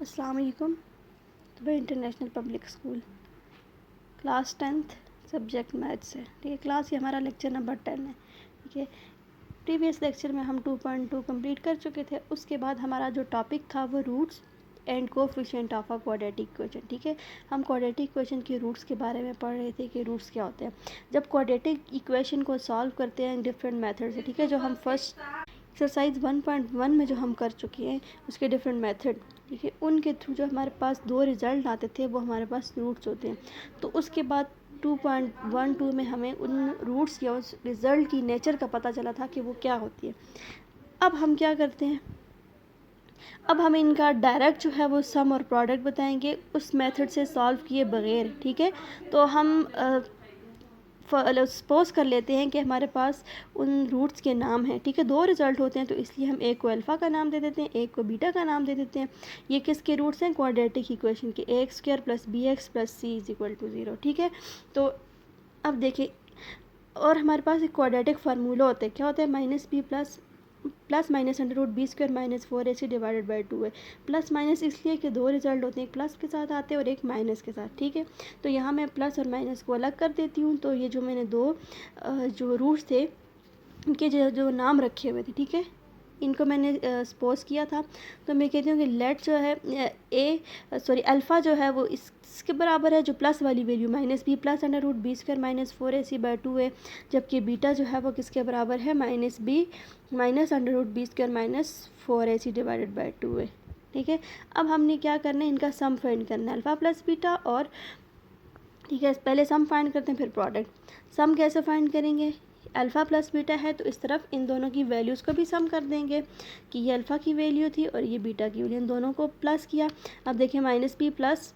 अस्सलाम वालेकुम। Dubai international public school class 10th subject maths है। ठीक है, क्लास ये हमारा लेक्चर नंबर 10 है। ठीक है, प्रीवियस लेक्चर में हम 2.2 कंप्लीट कर चुके थे। उसके बाद हमारा जो टॉपिक था वो roots and coefficient of a quadratic equation. ठीक है, हम क्वाड्रेटिक इक्वेशन के रूट्स के बारे में पढ़ रहे थे कि रूट्स क्या होते हैं जब क्वाड्रेटिक इक्वेशन को सॉल्व करते हैं डिफरेंट मेथड से। ठीक है, जो हम फर्स्ट एक्सरसाइज 1.1 में जो हम कर चुके हैं उसके डिफरेंट मेथड, ठीक है, उनके थ्रू जो हमारे पास दो रिज़ल्ट आते थे वो हमारे पास रूट्स होते हैं। तो उसके बाद 2.12 में हमें उन रूट्स या उस रिज़ल्ट की नेचर का पता चला था कि वो क्या होती है। अब हम क्या करते हैं, अब हम इनका डायरेक्ट जो है वो सम और प्रोडक्ट बताएंगे उस मेथड से सॉल्व किए बगैर। ठीक है, तो हम सपोज कर लेते हैं कि हमारे पास उन रूट्स के नाम हैं। ठीक है, दो रिज़ल्ट होते हैं तो इसलिए हम एक को अल्फ़ा का नाम दे देते हैं, एक को बीटा का नाम दे देते हैं। ये किसके रूट्स हैं? क्वाड्रेटिक इक्वेशन के, a² + bx + c = 0। ठीक है, तो अब देखिए, और हमारे पास एक क्वाड्रेटिक फार्मूला होता है। क्या होता है? -b plus minus √b² - 4ac / 2 है। प्लस माइनस इसलिए कि दो रिजल्ट होते हैं, एक प्लस के साथ आते हैं और एक माइनस के साथ। ठीक है, तो यहाँ मैं प्लस और माइनस को अलग कर देती हूँ। तो ये जो मैंने दो जो रूट्स थे उनके जो नाम रखे हुए थे, ठीक है, इनको मैंने सपोज किया था। तो मैं कहती हूँ कि लेट जो है अल्फ़ा जो है वो इसके बराबर है, जो प्लस वाली value -b plus √b² - 4ac / 2 है, जबकि बीटा जो है वो किसके बराबर है? -b √b² - 4ac / 2 है। ठीक है, अब हमने क्या करना है, इनका सम फाइंड करना है, अल्फ़ा प्लस बीटा। और ठीक है, पहले सम फाइंड करते हैं फिर प्रोडक्ट। सम कैसे फाइंड करेंगे? अल्फ़ा प्लस बीटा है तो इस तरफ इन दोनों की वैल्यूज़ को भी सम कर देंगे कि ये अल्फ़ा की वैल्यू थी और ये बीटा की वैल्यू, इन दोनों को प्लस किया। अब देखिए -b प्लस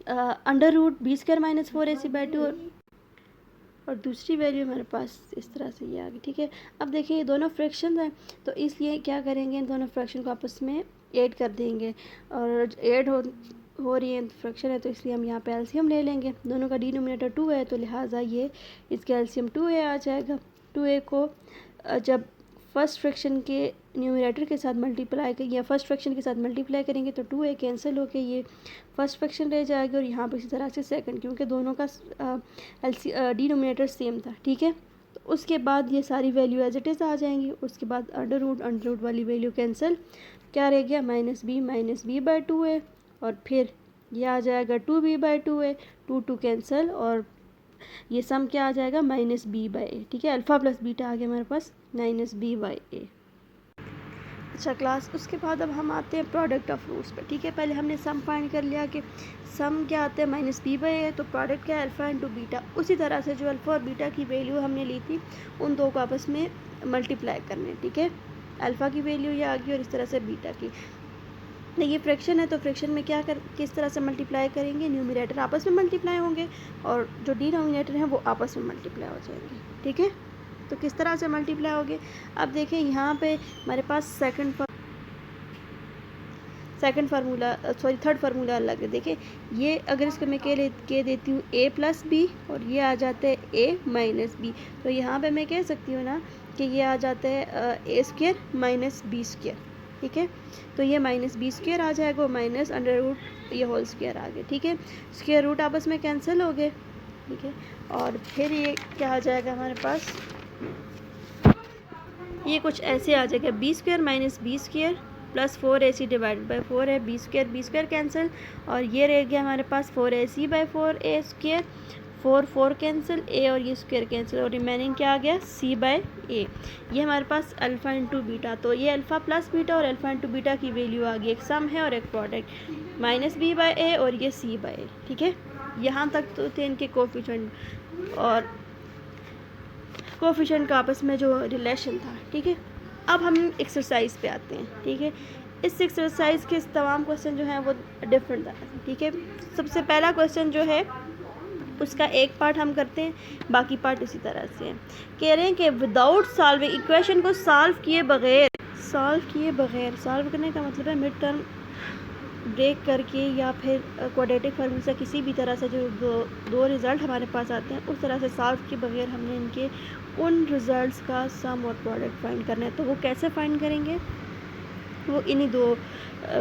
√b² - 4ac / 2 और दूसरी वैल्यू हमारे पास इस तरह से ये आ गई। ठीक है, अब देखिए ये दोनों फ्रैक्शन हैं तो इसलिए क्या करेंगे, इन दोनों फ्रैक्शन को आपस में ऐड कर देंगे। और ऐड हो रही है फ्रैक्शन है तो इसलिए हम यहाँ पे एलसीएम ले लेंगे। दोनों का डिनोमिनेटर 2 है तो लिहाजा ये इसका एलसीएम 2a आ जाएगा। 2a को जब फर्स्ट फ्रैक्शन के न्यूमरेटर के साथ मल्टीप्लाई करेंगे या फर्स्ट फ्रैक्शन के साथ मल्टीप्लाई करेंगे तो 2a कैंसिल होकर ये फर्स्ट फ्रैक्शन रह जाएगी और यहाँ पर इसी तरह से सेकंड, क्योंकि दोनों का डिनोमिनेटर सेम था। ठीक है, तो उसके बाद ये सारी वैल्यू एज इट इज़ आ जाएंगी। उसके बाद अंडर रूट वाली वैल्यू कैंसिल, क्या रह गया? -b / 2 है और फिर ये आ जाएगा 2b/2 है, 2 कैंसिल और ये सम क्या आ जाएगा? -b/a। ठीक है, अल्फ़ा प्लस बीटा आ गया हमारे पास -b/a। अच्छा क्लास, उसके बाद अब हम आते हैं प्रोडक्ट ऑफ रूट्स पर। ठीक है, पहले हमने सम फाइंड कर लिया कि सम क्या आता है, -b/a, तो प्रोडक्ट क्या है? Alpha into beta. उसी तरह से जो अल्फ़ा और बीटा की वैल्यू हमने ली थी उन दो को आपस में मल्टीप्लाई करने। ठीक है, अल्फ़ा की वैल्यू ये आ गई और इस तरह से बीटा की। ये फ्रैक्शन है तो फ्रैक्शन में किस तरह से मल्टीप्लाई करेंगे? न्यूमरेटर आपस में मल्टीप्लाई होंगे और जो डिनोमिनेटर हैं वो आपस में मल्टीप्लाई हो जाएंगे। ठीक है, तो किस तरह से मल्टीप्लाई होंगे? अब देखें यहाँ पे हमारे पास थर्ड फार्मूला अलग है। देखिए ये अगर इसको मैं कह देती हूँ a + b और ये आ जाता है a - b, तो यहाँ पे मैं कह सकती हूँ ना कि ये आ जाता है a² - b²। ठीक है, तो ये -b² आ जाएगा, माइनस अंडर रूट ये होल स्क्वायर आ गया। ठीक है, स्क्वायर रूट आपस में कैंसिल हो गए। ठीक है, और फिर ये क्या आ जाएगा हमारे पास? ये कुछ ऐसे आ जाएगा b² - b² + 4ac / 4 है, b² कैंसिल और ये रह गया हमारे पास 4ac / 4a², 4 कैंसिल, a और ये स्क्वायर कैंसिल और रिमेनिंग क्या आ गया? c/a। ये हमारे पास अल्फ़ा इंटू बीटा, तो ये अल्फ़ा प्लस बीटा और अल्फ़ा इंटू बीटा की वैल्यू आ गई। एक सम है और एक प्रोडक्ट, -b/a और ये c/a। ठीक है, यहाँ तक तो थे इनके कोफिशिएंट और कोफिशिएंट का आपस में जो रिलेशन था। ठीक है, अब हम एक्सरसाइज पे आते हैं। ठीक है, इस एक्सरसाइज के तमाम क्वेश्चन जो हैं वो डिफरेंट था। ठीक है, सबसे पहला क्वेश्चन जो है उसका एक पार्ट हम करते हैं, बाकी पार्ट इसी तरह से है। कह रहे हैं कि विदाउट सॉल्विंग, इक्वेशन को सॉल्व करने का मतलब है मिड टर्म ब्रेक करके या फिर क्वाड्रेटिक फार्मूला से किसी भी तरह से जो दो रिज़ल्ट हमारे पास आते हैं उस तरह से सॉल्व के बगैर हमने इनके उन रिज़ल्ट्स का सम और प्रोडक्ट फाइंड करना है। तो वो कैसे फाइंड करेंगे? वो इन्हीं दो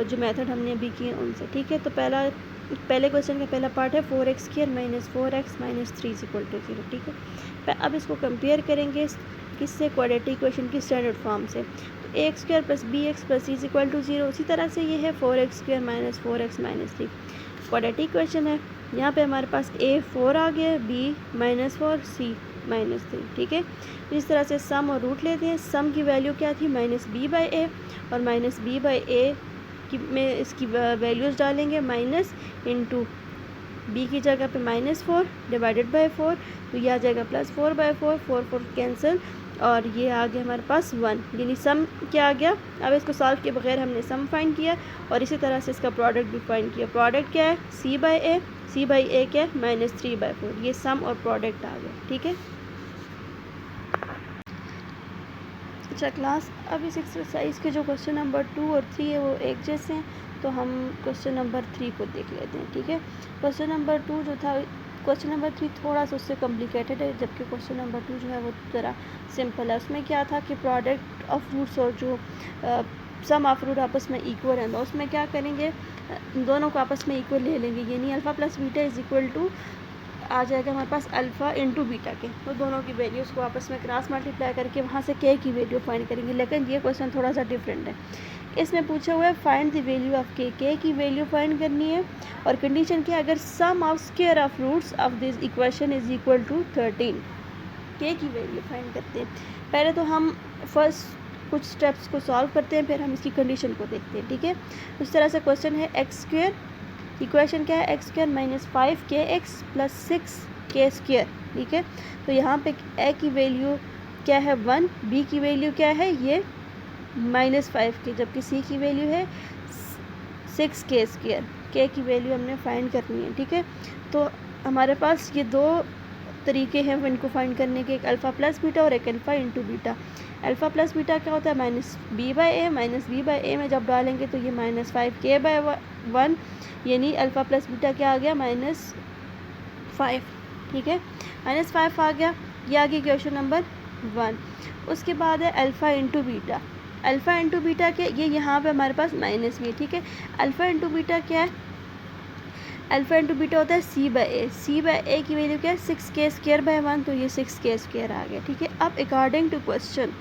जो मेथड हमने अभी किए उनसे, ठीक है। तो पहले क्वेश्चन का पहला पार्ट है 4x² minus 4x minus 3 equal to 0, ठीक है। अब इसको कंपेयर करेंगे किससे, क्वाड्रेटिक इक्वेशन की स्टैंडर्ड फॉर्म से। तो ax² plus bx plus c equal to 0। उसी तरह से ये है 4x² minus 4x minus 3, quadratic equation है। यहाँ पे हमारे पास a 4 आ गया, b माइनस 4, c माइनस 3, ठीक है। इस तरह से सम और रूट लेते हैं। सम की वैल्यू क्या थी, माइनस b बाई ए, और माइनस b बाई ए में इसकी वैल्यूज़ डालेंगे, माइनस इंटू b की जगह पे माइनस 4 डिवाइडेड बाई 4, तो यह आ जाएगा प्लस 4 बाई 4, 4 कैंसिल, और ये आ गया हमारे पास 1, यानी सम क्या आ गया। अब इसको सॉल्व के बगैर हमने सम फाइंड किया, और इसी तरह से इसका प्रोडक्ट भी फाइंड किया। प्रोडक्ट क्या है, c बाई ए क्या है, माइनस 3 बाई 4, ये सम और प्रोडक्ट आ गया, ठीक है। अच्छा क्लास, अब इस एक्सरसाइज के जो क्वेश्चन नंबर 2 और 3 है वो एक जैसे हैं, तो हम क्वेश्चन नंबर 3 को देख लेते हैं, ठीक है। क्वेश्चन नंबर 2 जो था, क्वेश्चन नंबर 3 थोड़ा सा उससे कॉम्प्लिकेटेड है, जबकि क्वेश्चन नंबर 2 जो है वो ज़रा सिंपल है। उसमें क्या था कि प्रोडक्ट ऑफ रूट्स और जो सम ऑफ रूट आपस में इक्वल है, तो उसमें क्या करेंगे, दोनों को आपस में इक्वल ले लेंगे, यानी alpha plus beta is equal to आ जाएगा हमारे पास अल्फ़ा इंटू बीटा के। तो दोनों की वैल्यूज़ को आपस में क्रॉस मल्टीप्लाई करके वहाँ से के की वैल्यू फाइंड करेंगे। लेकिन ये क्वेश्चन थोड़ा सा डिफरेंट है। इसमें पूछा हुआ है फाइंड द वैल्यू ऑफ के की वैल्यू फाइंड करनी है, और कंडीशन क्या है, अगर sum of square of roots of this equation is equal to 13। के की वैल्यू फाइंड करते हैं। पहले तो हम फर्स्ट कुछ स्टेप्स को सॉल्व करते हैं, फिर हम इसकी कंडीशन को देखते हैं, ठीक है। उस तरह से क्वेश्चन है x², इक्वेशन क्या है, x² minus 5kx plus 6k², ठीक है। तो यहाँ पे a की वैल्यू क्या है 1, b की वैल्यू क्या है ये माइनस 5k, जबकि c की वैल्यू है 6k²। k की वैल्यू हमने फाइंड करनी है, ठीक है। तो हमारे पास ये दो तरीके हैं इनको फाइंड करने के, एक अल्फ़ा प्लस बीटा और एक alpha into beta. Alpha plus beta क्या होता है, minus b by A, minus b by A में जब डालेंगे तो ये माइनस 5k बाई 1, यानी अल्फ़ा प्लस बीटा क्या आ गया, -5, ठीक है। -5 आ गया, ये आ गया क्वेश्चन नंबर 1। उसके बाद है alpha into beta. Alpha into beta क्या, ये यहाँ पे हमारे पास माइनस भी है, ठीक है। अल्फ़ा इंटू बीटा क्या है, अल्फ़ा इंटू बीटा होता है c by A. c by A की वैल्यू क्या है 6k² बाई 1, तो ये 6k² आ गया, ठीक है। अब अकॉर्डिंग टू क्वेश्चन,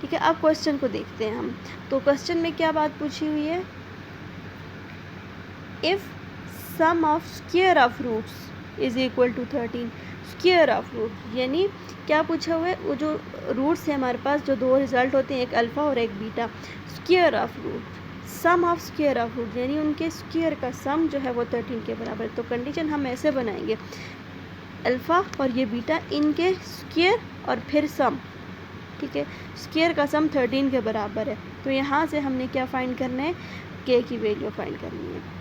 ठीक है, अब क्वेश्चन को देखते हैं हम। तो क्वेश्चन में क्या बात पूछी हुई है, if sum of square of roots is equal to 13। Square of root यानी क्या पूछा हुआ है, वो जो रूट्स है हमारे पास, जो दो रिजल्ट होते हैं, एक अल्फ़ा और एक beta. Square of root, sum of square of root यानी उनके स्क्वायर का सम जो है वो 13 के बराबर। तो कंडीशन हम ऐसे बनाएंगे, अल्फ़ा और ये बीटा, इनके स्क्वायर और फिर सम, ठीक है। स्क्वायर का सम 13 के बराबर है, तो यहाँ से हमने क्या फाइंड करना है, के की वैल्यू फाइंड करनी है।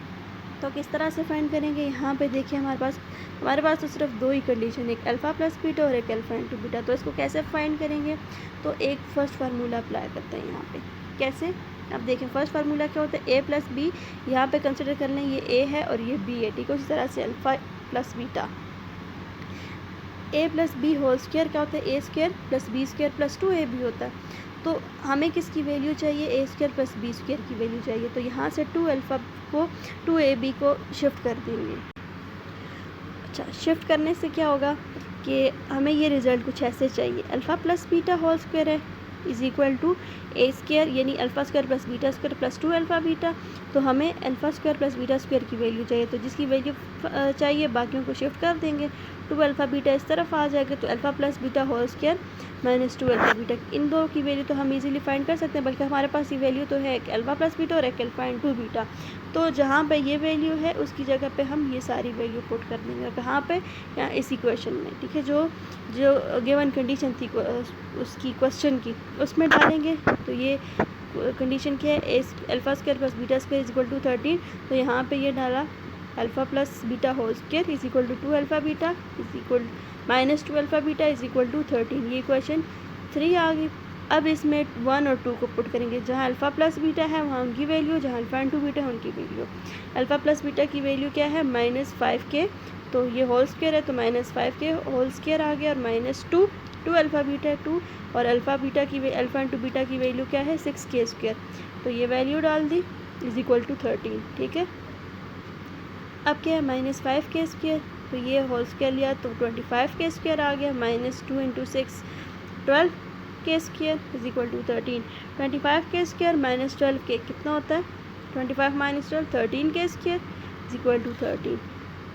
तो किस तरह से फाइंड करेंगे, यहाँ पे देखिए हमारे पास तो सिर्फ दो ही कंडीशन, एक अल्फ़ा प्लस बीटा और एक अल्फ़ा इंटू बीटा। तो इसको कैसे फाइंड करेंगे, तो एक फर्स्ट फार्मूला अप्लाई करते हैं यहाँ पे। कैसे, अब देखें फर्स्ट फार्मूला क्या होता है, ए प्लस बी, यहाँ पे कंसिडर कर लें ये ए है और ये बी है, ठीक है। उसी तरह से alpha plus beta, A plus B whole square क्या होता है, A square plus B square plus 2ab होता है। तो हमें किसकी वैल्यू चाहिए, A square plus B square की वैल्यू चाहिए। तो यहाँ से 2 अल्फ़ा को 2ab को शिफ्ट कर देंगे। अच्छा, शिफ्ट करने से क्या होगा कि हमें ये रिज़ल्ट कुछ ऐसे चाहिए, alpha plus beta whole square है is equal to A square, यानी alpha square plus beta square plus 2 alpha beta. तो हमें alpha square plus beta square की वैल्यू चाहिए, तो जिसकी वैल्यू चाहिए बाकियों को शिफ्ट कर देंगे। 2 अल्फ़ा बीटा इस तरफ आ जाएगा, तो alpha plus beta whole square minus 2 alpha beta, इन दो की वैल्यू तो हम इजीली फाइंड कर सकते हैं, बल्कि हमारे पास ये वैल्यू तो है एक अल्फ़ा प्लस बीटा और एक अल्फ़ा इंटू बीटा। तो जहाँ पे ये वैल्यू है उसकी जगह पे हम ये सारी वैल्यू पुट कर देंगे, कहाँ पे, यहाँ इस इक्वेशन में, ठीक है। जो गिवन कंडीशन थी उसकी क्वेश्चन की, उसमें डालेंगे। तो ये कंडीशन क्या है, alpha square plus beta square is equal to 13। तो यहाँ पे ये डाला alpha plus beta whole square is equal to 2 alpha beta is equal minus 2 alpha beta is equal to 13। ये क्वेश्चन 3 आ गई। अब इसमें 1 और 2 को पुट करेंगे, जहाँ अल्फ़ा प्लस बीटा है वहाँ उनकी वैल्यू, जहाँ अल्फ़ा इंटू बीटा है उनकी वैल्यू। अल्फ़ा प्लस बीटा की वैल्यू क्या है, -5k, तो ये होल स्क्वायर है तो -5k होल स्क्वायर आ गया, और -2 टू अल्फ़ा बीटा 2 और अल्फ़ा इंटू बीटा की वैल्यू क्या है 6k²। तो ये वैल्यू डाल दी इज़ इक्वल टू 13। ठीक है, अब क्या है -5k²। तो ये होल स्क्वायर लिया तो 25k² आ गया। -2 into 6 12k² is equal to 13। 25k² minus 12k कितना होता है 25 minus 12 13k² is equal to 13।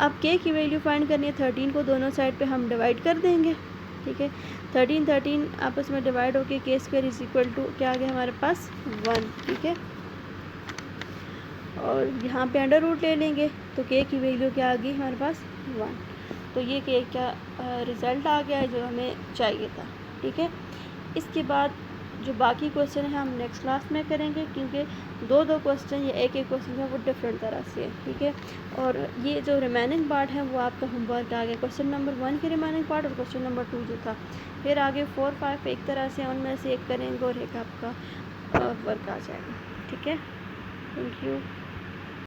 अब k की वैल्यू फाइंड करनी है। 13 को दोनों साइड पे हम डिवाइड कर देंगे। ठीक है, 13 आपस में डिवाइड होके k² इज़ इक्वल टू क्या आ गया हमारे पास 1। ठीक है, और यहाँ पे अंडर रूट ले लेंगे तो k की वैल्यू क्या आ गई हमारे पास 1। तो ये k का रिज़ल्ट आ गया है जो हमें चाहिए था। ठीक है, इसके बाद जो बाकी क्वेश्चन है हम नेक्स्ट क्लास में करेंगे, क्योंकि दो क्वेश्चन या एक क्वेश्चन है वो डिफरेंट तरह से है। ठीक है, और ये जो रिमेनिंग पार्ट है वो आपका होमवर्क आ गया। क्वेश्चन नंबर 1 के रिमेनिंग पार्ट और क्वेश्चन नंबर 2 जो था, फिर आगे 4, 5 एक तरह से उनमें से एक करेंगे और एक आपका वर्क आ जाएगा। ठीक है, थैंक यू।